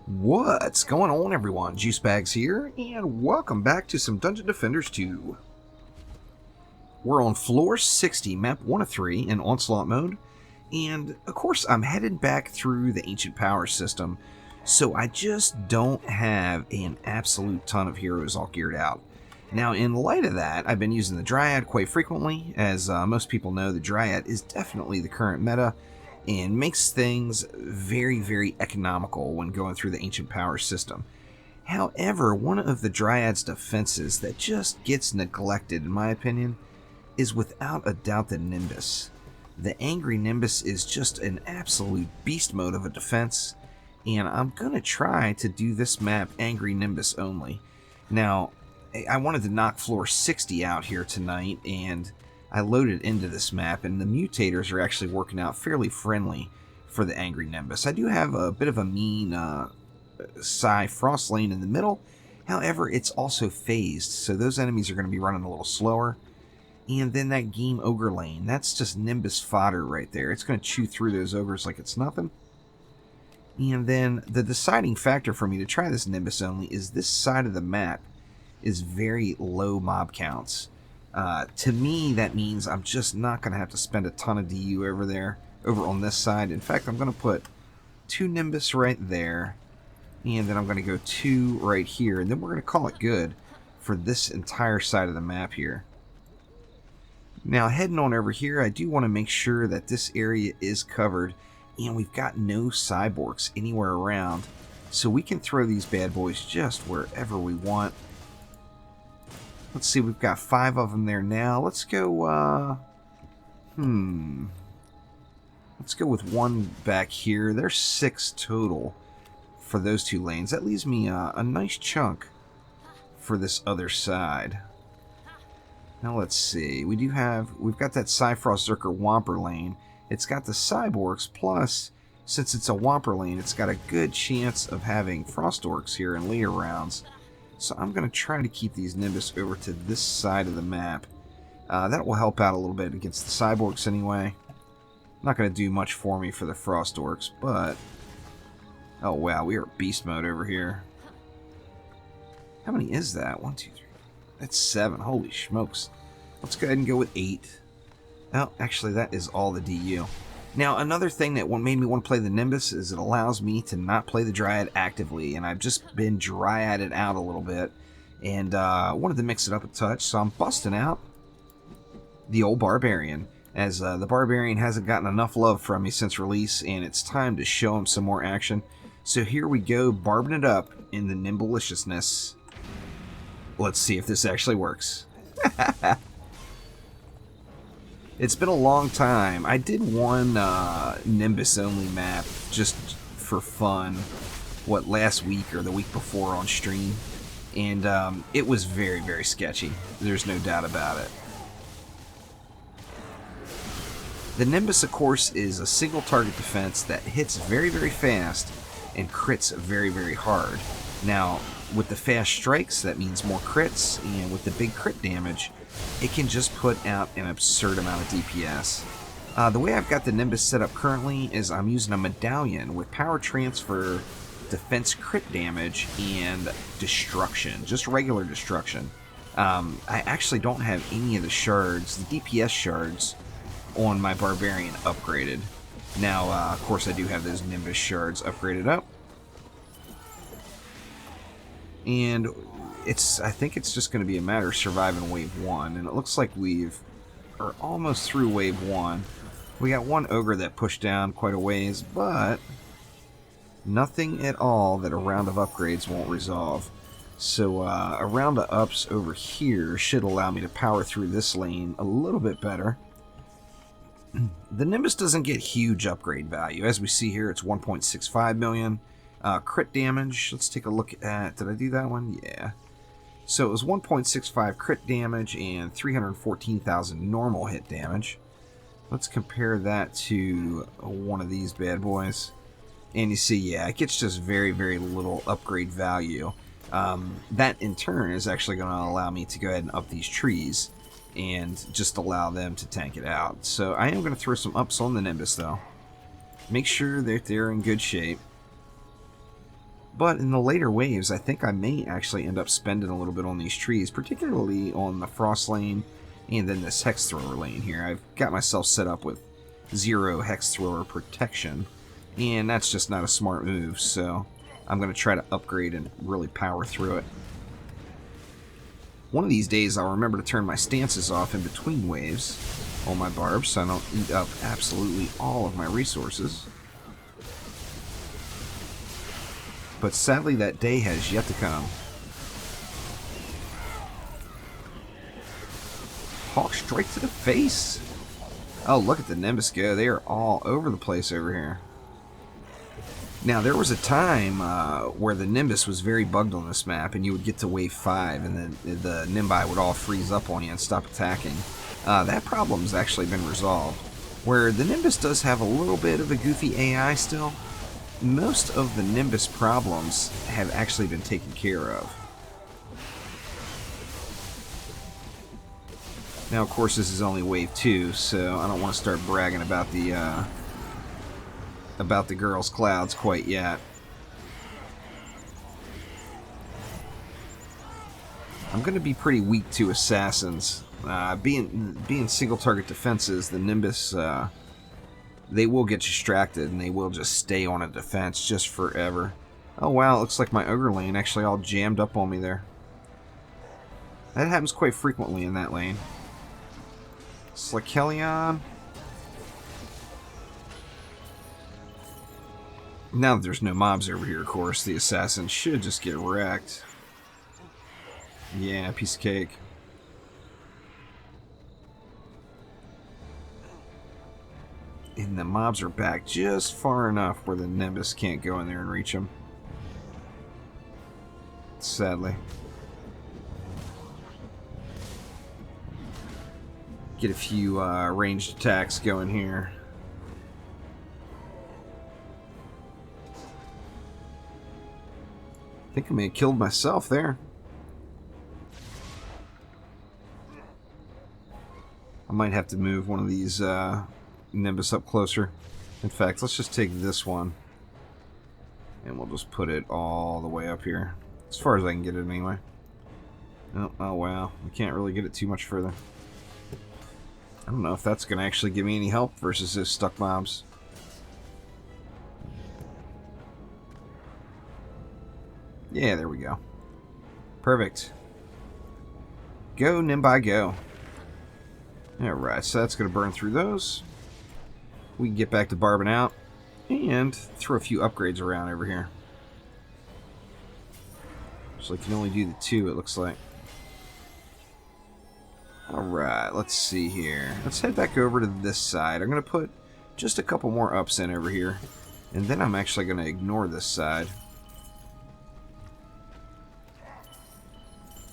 What's going on, everyone? Juicebags here, and welcome back to some Dungeon Defenders 2. We're on floor 60, map 1 of 3 in Onslaught mode, and of course I'm headed back through the ancient power system, so I just don't have an absolute ton of heroes all geared out. Now, in light of that, I've been using the Dryad quite frequently. As most people know, the Dryad is definitely the current meta, and makes things very, very economical when going through the ancient power system. However, one of the Dryad's defenses that just gets neglected, in my opinion, is without a doubt the Nimbus. The Angry Nimbus is just an absolute beast mode of a defense, and I'm going to try to do this map Angry Nimbus only. Now, I wanted to knock floor 60 out here tonight, and I loaded into this map, and the mutators are actually working out fairly friendly for the Angry Nimbus. I do have a bit of a mean Psi Frost lane in the middle. However, it's also phased, so those enemies are going to be running a little slower. And then that Game Ogre lane, that's just Nimbus fodder right there. It's going to chew through those ogres like it's nothing. And then the deciding factor for me to try this Nimbus only is this side of the map is very low mob counts. To me, that means I'm just not going to have to spend a ton of DU over on this side. In fact, I'm going to put 2 Nimbus right there, and then I'm going to go 2 right here, and then we're going to call it good for this entire side of the map here. Now, heading on over here, I do want to make sure that this area is covered, and we've got no cyborgs anywhere around, so we can throw these bad boys just wherever we want. Let's see, we've got 5 of them there now. Let's go, let's go with 1 back here. There's 6 total for those 2 lanes. That leaves me a nice chunk for this other side. Now let's see. We've got that Cyfrost Zerker Whomper lane. It's got the cyborgs, plus, since it's a Whomper lane, it's got a good chance of having Frost Orcs here in later rounds. So I'm going to try to keep these Nimbus over to this side of the map. That will help out a little bit against the Cyborgs anyway. Not going to do much for me for the Frost Orcs, but... Oh wow, we are beast mode over here. How many is that? 1, 2, 3. That's 7. Holy smokes. Let's go ahead and go with 8. Oh, actually that is all the DU. Now, another thing that made me want to play the Nimbus is it allows me to not play the Dryad actively, and I've just been Dryaded out a little bit, and wanted to mix it up a touch, so I'm busting out the old Barbarian, as the Barbarian hasn't gotten enough love from me since release, and it's time to show him some more action. So here we go, barbing it up in the Nimbuliciousness. Let's see if this actually works. It's been a long time. I did one Nimbus only map just for fun, last week or the week before on stream, and it was very, very sketchy. There's no doubt about it. The Nimbus, of course, is a single target defense that hits very, very fast and crits very, very hard. Now, with the fast strikes, that means more crits, and with the big crit damage, it can just put out an absurd amount of DPS. The way I've got the Nimbus set up currently is I'm using a medallion with power transfer, defense crit damage, and destruction. Just regular destruction. I actually don't have any of the shards, the DPS shards, on my Barbarian upgraded. Now, of course, I do have those Nimbus shards upgraded up. And I think it's just going to be a matter of surviving wave 1, and it looks like are almost through wave 1. We got 1 ogre that pushed down quite a ways, but nothing at all that a round of upgrades won't resolve. So a round of ups over here should allow me to power through this lane a little bit better. The Nimbus doesn't get huge upgrade value. As we see here, it's 1.65 million. Crit damage, let's take a look at, did I do that one? Yeah. So it was 1.65 crit damage and 314,000 normal hit damage. Let's compare that to one of these bad boys. And you see, yeah, it gets just very, very little upgrade value. That in turn is actually going to allow me to go ahead and up these trees and just allow them to tank it out. So I am going to throw some ups on the Nimbus though. Make sure that they're in good shape. But in the later waves, I think I may actually end up spending a little bit on these trees, particularly on the frost lane and then this hex thrower lane here. I've got myself set up with 0 hex thrower protection, and that's just not a smart move, so I'm going to try to upgrade and really power through it. One of these days I'll remember to turn my stances off in between waves on my barbs so I don't eat up absolutely all of my resources. But sadly that day has yet to come. Hawk straight to the face. Oh, look at the Nimbus go. They are all over the place over here. Now, there was a time where the Nimbus was very bugged on this map, and you would get to wave 5, and then the Nimbi would all freeze up on you and stop attacking. That problem's actually been resolved. Where the Nimbus does have a little bit of a goofy AI still, most of the Nimbus problems have actually been taken care of. Now, of course, this is only wave 2, so I don't want to start bragging about the girls' clouds quite yet. I'm going to be pretty weak to assassins. Being single target defenses, the Nimbus, they will get distracted and they will just stay on a defense just forever. Oh wow, it looks like my ogre lane actually all jammed up on me there. That happens quite frequently in that lane. Slikelion. Now that there's no mobs over here, of course, the assassin should just get wrecked. Yeah, piece of cake. And the mobs are back just far enough where the Nimbus can't go in there and reach them. Sadly. Get a few ranged attacks going here. I think I may have killed myself there. I might have to move one of these Nimbus up closer. In fact, let's just take this one and we'll just put it all the way up here. As far as I can get it anyway. Oh wow, we can't really get it too much further. I don't know if that's going to actually give me any help versus those stuck mobs. Yeah, there we go. Perfect. Go, Nimbi, go. Alright, so that's going to burn through those. We can get back to barbing out and throw a few upgrades around over here. So I can only do the 2, it looks like. Alright, let's see here. Let's head back over to this side. I'm going to put just a couple more ups in over here. And then I'm actually going to ignore this side.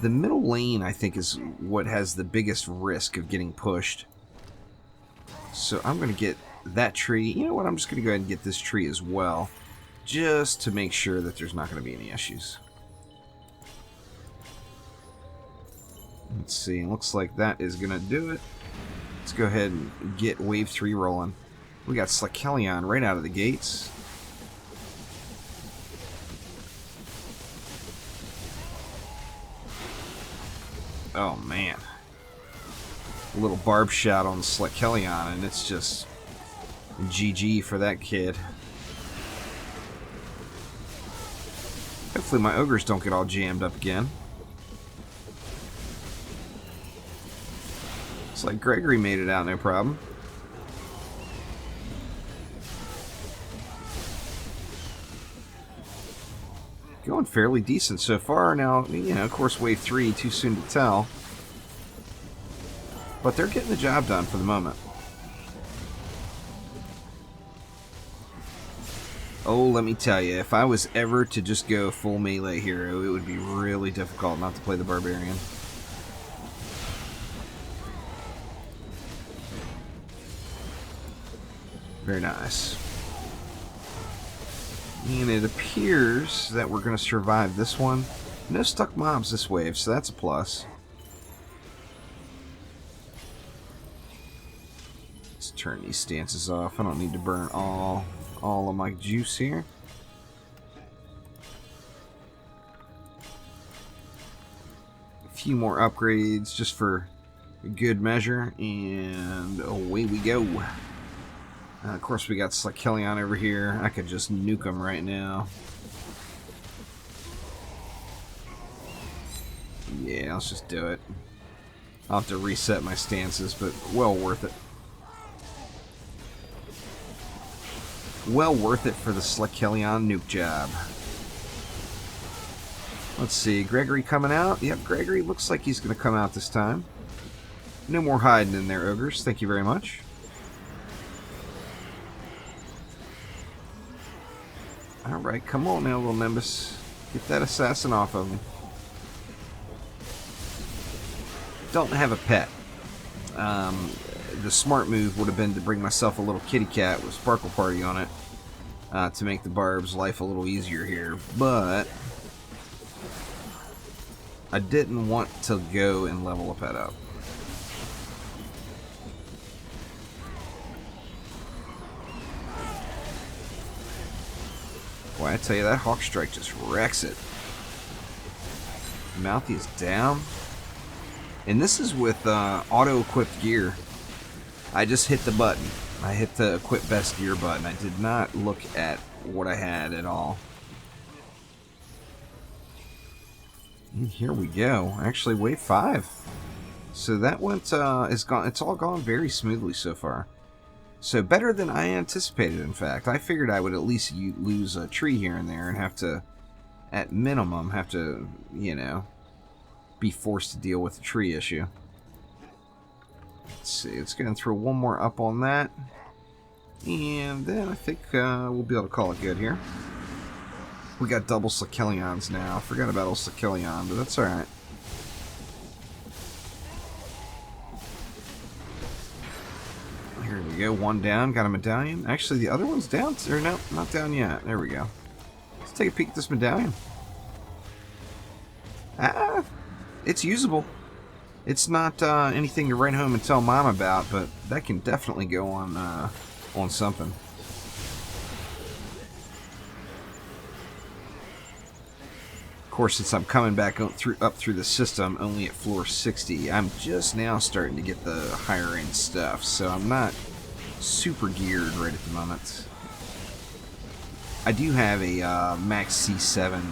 The middle lane, I think, is what has the biggest risk of getting pushed. So I'm going to get that tree. You know what? I'm just going to go ahead and get this tree as well. Just to make sure that there's not going to be any issues. Let's see. Looks like that is going to do it. Let's go ahead and get wave 3 rolling. We got Slikelion right out of the gates. Oh man. A little barb shot on Slikelion and it's just GG for that kid. Hopefully my ogres don't get all jammed up again. Looks like Gregory made it out no problem. Going fairly decent so far. Now, you know, of course, wave 3, too soon to tell. But they're getting the job done for the moment. Oh, let me tell you, if I was ever to just go full melee hero, it would be really difficult not to play the Barbarian. Very nice. And it appears that we're going to survive this one. No stuck mobs this wave, so that's a plus. Let's turn these stances off. I don't need to burn all of my juice here. few more upgrades just for good measure, and away we go. Of course, we got Slikelion over here. I could just nuke him right now. Yeah, let's just do it. I'll have to reset my stances, but well worth it. Well worth it for the Slikelion nuke job. Let's see, Gregory coming out? Yep, Gregory looks like he's going to come out this time. No more hiding in there, ogres. Thank you very much. Alright, come on now, little Nimbus. Get that assassin off of me. Don't have a pet. The smart move would have been to bring myself a little kitty cat with Sparkle Party on it to make the Barb's life a little easier here, but I didn't want to go and level a pet up. Boy, I tell you, that Hawk Strike just wrecks it. Mouthy is down. And this is with auto-equipped gear. I just hit the button. I hit the equip best gear button. I did not look at what I had at all. And here we go. Actually, wave 5. So that went, it's all gone very smoothly so far. So better than I anticipated, in fact. I figured I would at least lose a tree here and there and have to, at minimum, have to, you know, be forced to deal with the tree issue. Let's see, let's go and throw one more up on that. And then I think we'll be able to call it good here. We got double Slikelions now. I forgot about old Slikelion, but that's alright. Here we go, one down, got a medallion. Actually, the other one's down, or no, not down yet. There we go. Let's take a peek at this medallion. Ah, it's usable. It's not anything to write home and tell Mom about, but that can definitely go on something. Of course, since I'm coming back up through the system only at floor 60, I'm just now starting to get the higher end stuff, so I'm not super geared right at the moment. I do have a max C7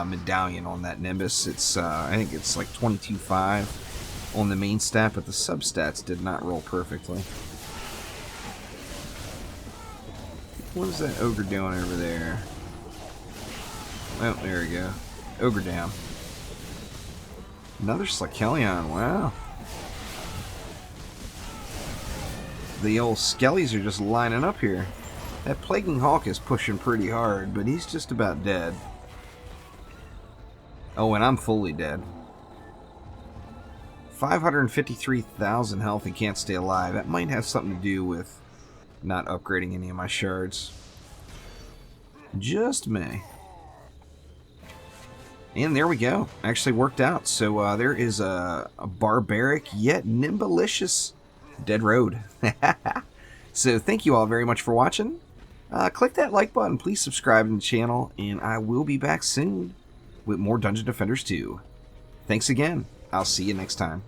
medallion on that Nimbus. It's I think it's like 22.5 on the main stat, but the substats did not roll perfectly. What is that ogre doing over there? Oh, there we go. Ogre down. Another Slikelion, wow. The old skellies are just lining up here. That Plaguing Hawk is pushing pretty hard, but he's just about dead. Oh, and I'm fully dead. 553,000 health and can't stay alive. That might have something to do with not upgrading any of my shards. Just may. And there we go. Actually worked out. So there is a barbaric yet nimbalicious dead road. So thank you all very much for watching. Click that like button. Please subscribe to the channel. And I will be back soon with more Dungeon Defenders 2. Thanks again. I'll see you next time.